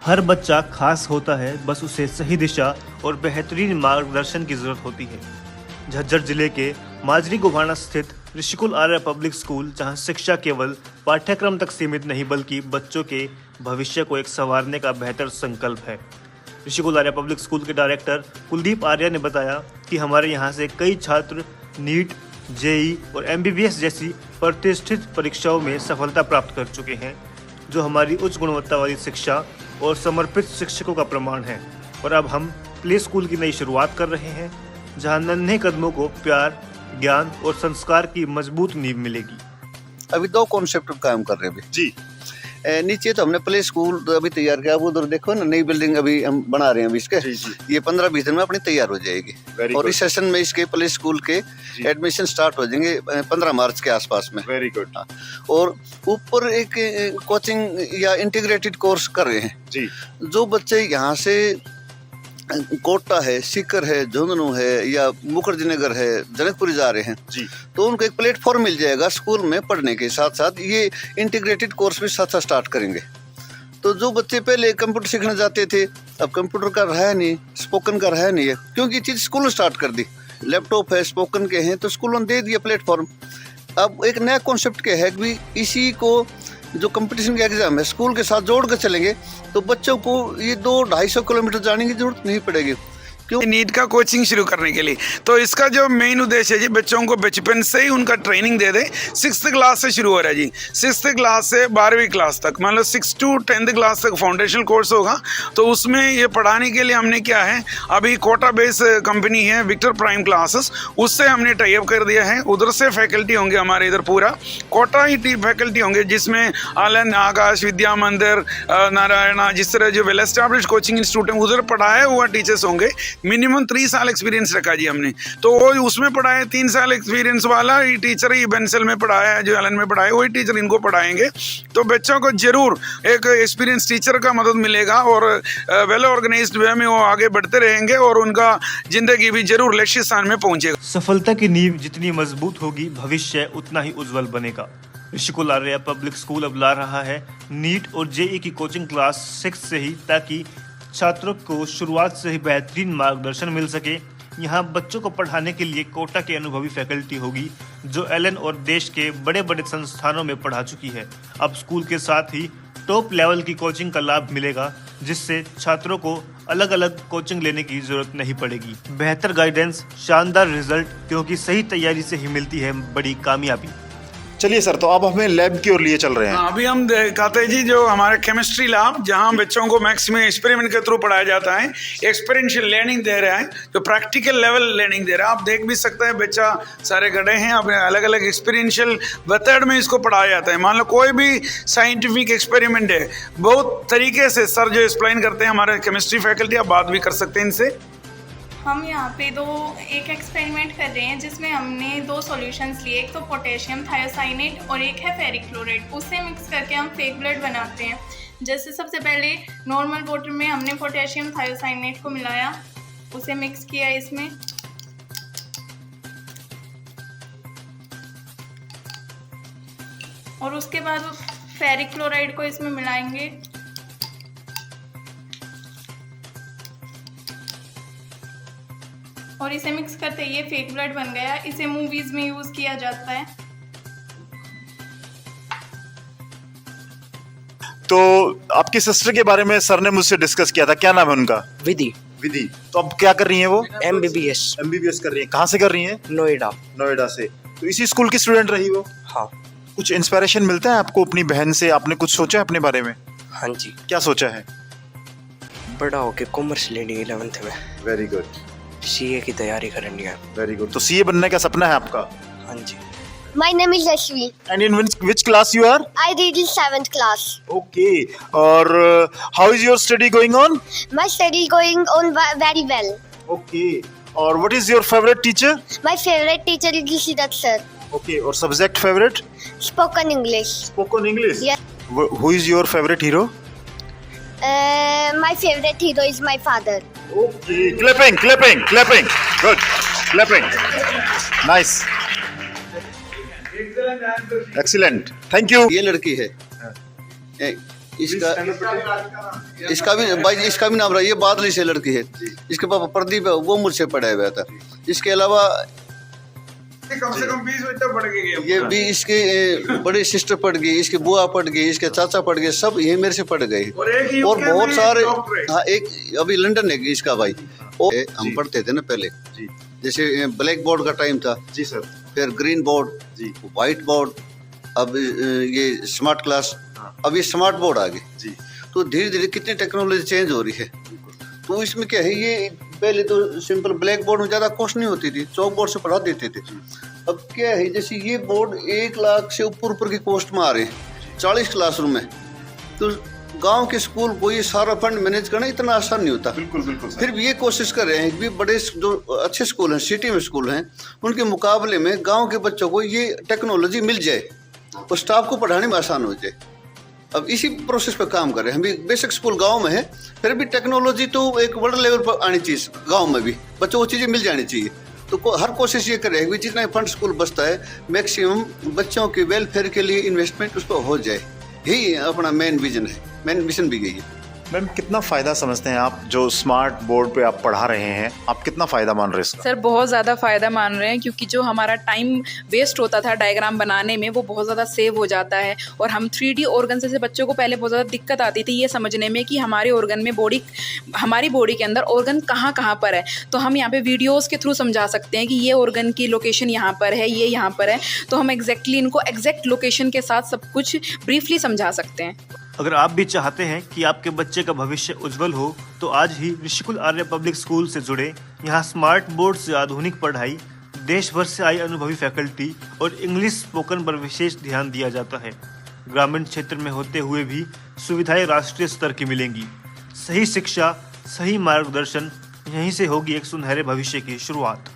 हर बच्चा खास होता है, बस उसे सही दिशा और बेहतरीन मार्गदर्शन की जरूरत होती है। झज्जर जिले के माजरी गोभाना स्थित ऋषिकुल आर्य पब्लिक स्कूल, जहां शिक्षा केवल पाठ्यक्रम तक सीमित नहीं बल्कि बच्चों के भविष्य को एक संवारने का बेहतर संकल्प है। ऋषिकुल आर्य पब्लिक स्कूल के डायरेक्टर कुलदीप आर्य ने बताया कि हमारे यहाँ से कई छात्र नीट, जेई और MBBS जैसी प्रतिष्ठित परीक्षाओं में सफलता प्राप्त कर चुके हैं, जो हमारी उच्च गुणवत्ता वाली शिक्षा और समर्पित शिक्षकों का प्रमाण है। और अब हम प्ले स्कूल की नई शुरुआत कर रहे हैं, जहां नन्हे कदमों को प्यार, ज्ञान और संस्कार की मजबूत नींव मिलेगी। अभी 2 कॉन्सेप्ट काम कर रहे हैं अभी जी। नीचे तो हमने प्ले स्कूल तो अभी तैयार किया, वो उधर देखो ना, नई बिल्डिंग अभी हम बना रहे हैं अभी इसके जी। ये 15-20 दिन में अपनी तैयार हो जाएगी और इस सेशन में इसके प्ले स्कूल के एडमिशन स्टार्ट हो जाएंगे 15 मार्च के आसपास में। Very good. और ऊपर एक कोचिंग या इंटीग्रेटेड कोर्स कर रहे हैं जी। जो बच्चे यहाँ से कोटा है, सीकर है, झुंझुनू है या मुखर्जी नगर है, जनकपुरी जा रहे हैं जी, तो उनको एक प्लेटफॉर्म मिल जाएगा स्कूल में पढ़ने के साथ साथ ये इंटीग्रेटेड कोर्स भी साथ साथ स्टार्ट करेंगे। तो जो बच्चे पहले कंप्यूटर सीखने जाते थे, अब कंप्यूटर का रहा नहीं, स्पोकन का रहा नहीं है, क्योंकि ये चीज़ स्कूल में स्टार्ट कर दी। लैपटॉप है, स्पोकन के हैं, तो स्कूलों ने दे दिया प्लेटफॉर्म। अब एक नया कॉन्सेप्ट क्या है कि इसी को जो कंपटीशन के एग्जाम है स्कूल के साथ जोड़ कर चलेंगे, तो बच्चों को ये 200-250 किलोमीटर जाने की जरूरत नहीं पड़ेगी। क्यों? नीट का कोचिंग शुरू करने के लिए तो इसका जो मेन उद्देश्य है जी, बच्चों को बचपन से ही उनका ट्रेनिंग दे दें। 6th क्लास से शुरू हो रहा है जी, 6th क्लास से 12वीं क्लास तक, मान लो 6 to 10th क्लास तक फाउंडेशन कोर्स होगा। तो उसमें ये पढ़ाने के लिए हमने क्या है, अभी कोटा बेस कंपनी है विक्टर प्राइम क्लासेस, उससे हमने टाई अप कर दिया है। उधर से फैकल्टी होंगे हमारे इधर पूरा कोटा ही फैकल्टी होंगे, जिसमें आलन, आकाश, विद्या मंदिर, नारायणा, जिस तरह जो वेल एस्टैब्लिश कोचिंग इंस्टीट्यूट है उधर पढ़ाया हुआ टीचर्स होंगे। मिनिमम 3 साल एक्सपीरियंस रखा जी हमने, तो वो उसमें पढ़ाए 3 साल एक्सपीरियंस वाला ही टीचर ही बेंसल में पढ़ाया है, जो एलन में पढ़ाए वही टीचर इनको पढ़ाएंगे। तो बच्चों को जरूर एक एक्सपीरियंस टीचर का मदद मिलेगा और वेल ऑर्गेनाइज्ड वे में वो आगे बढ़ते रहेंगे और उनका जिंदगी भी जरूर लक्ष्य स्थान में पहुंचेगा। सफलता की नींव जितनी मजबूत होगी, भविष्य उतना ही उज्जवल बनेगा। ऋषिकुल आर्य पब्लिक स्कूल अब ला रहा है नीट और जेई की कोचिंग क्लास 6 से ही, ताकि छात्रों को शुरुआत से ही बेहतरीन मार्गदर्शन मिल सके। यहाँ बच्चों को पढ़ाने के लिए कोटा की अनुभवी फैकल्टी होगी, जो एलन और देश के बड़े बड़े संस्थानों में पढ़ा चुकी है। अब स्कूल के साथ ही टॉप लेवल की कोचिंग का लाभ मिलेगा, जिससे छात्रों को अलग अलग कोचिंग लेने की जरूरत नहीं पड़ेगी। बेहतर गाइडेंस, शानदार रिजल्ट, क्योंकि सही तैयारी से ही मिलती है बड़ी कामयाबी। चलिए सर, तो अब हमें लैब की ओर लिए चल रहे हैं। अभी हम दिखाते हैं जी जो हमारे केमिस्ट्री लैब, जहां बच्चों को मैक्स में एक्सपेरिमेंट के थ्रू पढ़ाया जाता है। एक्सपीरियंशियल लर्निंग दे रहा है, जो प्रैक्टिकल लेवल लर्निंग दे रहा है। आप देख भी सकते हैं बच्चा सारे खड़े हैं, अपने अलग अलग एक्सपीरियंशियल मेथड में इसको पढ़ाया जाता है। मान लो कोई भी साइंटिफिक एक्सपेरिमेंट है, बहुत तरीके से सर जो एक्सप्लेन करते हैं हमारे केमिस्ट्री फैकल्टी, आप बात भी कर सकते हैं इनसे। हम यहाँ पे एक एक्सपेरिमेंट कर रहे हैं, जिसमें हमने 2 सॉल्यूशंस लिए, एक तो पोटेशियम थायोसाइनेट और एक है फेरिक क्लोराइड। उससे मिक्स करके हम फेक ब्लड बनाते हैं। जैसे सबसे पहले नॉर्मल वाटर में हमने पोटेशियम थायोसाइनेट को मिलाया, उसे मिक्स किया इसमें, और उसके बाद फेरिक क्लोराइड को इसमें मिलाएंगे। और इसे मिक्स करते ये फेक ब्लड बन गया। इसे मूवीज में यूज किया जाता है। तो आपकी सिस्टर के बारे में सर ने मुझसे डिस्कस किया था, क्या नाम है उनका? विधि। विधि। तो अब क्या कर रही हैं वो? MBBS कर रही हैं। कहाँ से कर रही हैं? नोएडा से। तो इसी स्कूल की स्टूडेंट रही वो? हाँ। कुछ इंस्पिरेशन मिलता है आपको अपनी बहन से? आपने कुछ सोचा है अपने बारे में? हाँ जी। क्या सोचा है? बड़ा होके कॉमर्स लेनी 11th में। Very good. CA की तैयारी करनी है। Very good. तो CA बनने का सपना है आपका? हाँ जी। My name is Ashvi. And in which class you are? I read in 7th class. Okay. और how is your study going on? My study going on very well. Okay. और what is your favorite teacher? My favorite teacher is Rishidat sir. Okay. और subject favorite? Spoken English. Spoken English? Yeah. Who is your favorite hero? My favorite hero is my father. Okay. Clapping. Good. Clapping. Nice. Excellent. Thank you. ये लड़की है, इसका भी भाई इसका भी नाम रहा, ये बादली से लड़की है, इसके पापा प्रदीप है, वो मुझसे पढ़ा हुआ था। इसके अलावा कम से कम 20 बच्चे पढ़ के गए। ये भी इसके बड़ी सिस्टर पढ़ गई, इसकी बुआ पढ़ गई, इसके चाचा पढ़ गए, सब ये मेरे से पढ़ गए। और बहुत सारे, हाँ एक अभी लंदन है इसका भाई। और हम पढ़ते थे ना पहले, जैसे ब्लैक बोर्ड का टाइम था जी सर, फिर ग्रीन बोर्ड, व्हाइट बोर्ड, अब ये स्मार्ट क्लास, अब ये स्मार्ट बोर्ड आ गए जी। तो धीरे धीरे कितनी टेक्नोलॉजी चेंज हो रही है। तो इसमें क्या है, ये पहले तो सिंपल ब्लैक बोर्ड में ज़्यादा कॉस्ट नहीं होती थी, चौक बोर्ड से पढ़ा देते थे। अब क्या है, जैसे ये बोर्ड 1 लाख से ऊपर की कॉस्ट में आ रहे हैं, 40 क्लासरूम में। तो गांव के स्कूल को ये सारा फंड मैनेज करना इतना आसान नहीं होता। बिल्कुल बिल्कुल फिर भी ये कोशिश कर रहे हैं कि बड़े जो अच्छे स्कूल हैं, सिटी में स्कूल हैं, उनके मुकाबले में गाँव के बच्चों को ये टेक्नोलॉजी मिल जाए और स्टाफ को पढ़ाने में आसान हो जाए। अब इसी प्रोसेस पर काम कर रहे हैं। हम भी बेसिक स्कूल गांव में है, फिर भी टेक्नोलॉजी तो एक बड़े लेवल पर आनी चाहिए, गांव में भी बच्चों को चीज़ें मिल जानी चाहिए। तो हर कोशिश ये कर रहे हैं कि जितना फंड स्कूल बचता है मैक्सिमम बच्चों के वेलफेयर के लिए इन्वेस्टमेंट उस पर हो जाए। यही अपना मेन विजन है, मेन मिशन भी यही है। मैम कितना फ़ायदा समझते हैं आप, जो स्मार्ट बोर्ड पे आप पढ़ा रहे हैं, आप कितना फ़ायदा मान रहे हैं इसका? सर बहुत ज़्यादा फ़ायदा मान रहे हैं, क्योंकि जो हमारा टाइम वेस्ट होता था डायग्राम बनाने में वो बहुत ज़्यादा सेव हो जाता है। और हम 3D ऑर्गन से बच्चों को पहले बहुत ज़्यादा दिक्कत आती थी ये समझने में कि हमारे ऑर्गन में हमारी बॉडी के अंदर ऑर्गन कहाँ कहाँ पर है। तो हम यहाँ पे वीडियोज़ के थ्रू समझा सकते हैं कि ये ऑर्गन की लोकेशन यहाँ पर है, ये यहाँ पर है। तो हम एग्जैक्टली इनको एग्जैक्ट लोकेशन के साथ सब कुछ ब्रीफली समझा सकते हैं। अगर आप भी चाहते हैं कि आपके बच्चे का भविष्य उज्जवल हो तो आज ही ऋषिकुल आर्य पब्लिक स्कूल से जुड़े। यहाँ स्मार्ट बोर्ड से आधुनिक पढ़ाई, देश भर से आई अनुभवी फैकल्टी और इंग्लिश स्पोकन पर विशेष ध्यान दिया जाता है। ग्रामीण क्षेत्र में होते हुए भी सुविधाएं राष्ट्रीय स्तर की मिलेंगी। सही शिक्षा, सही मार्गदर्शन, यहीं से होगी एक सुनहरे भविष्य की शुरुआत।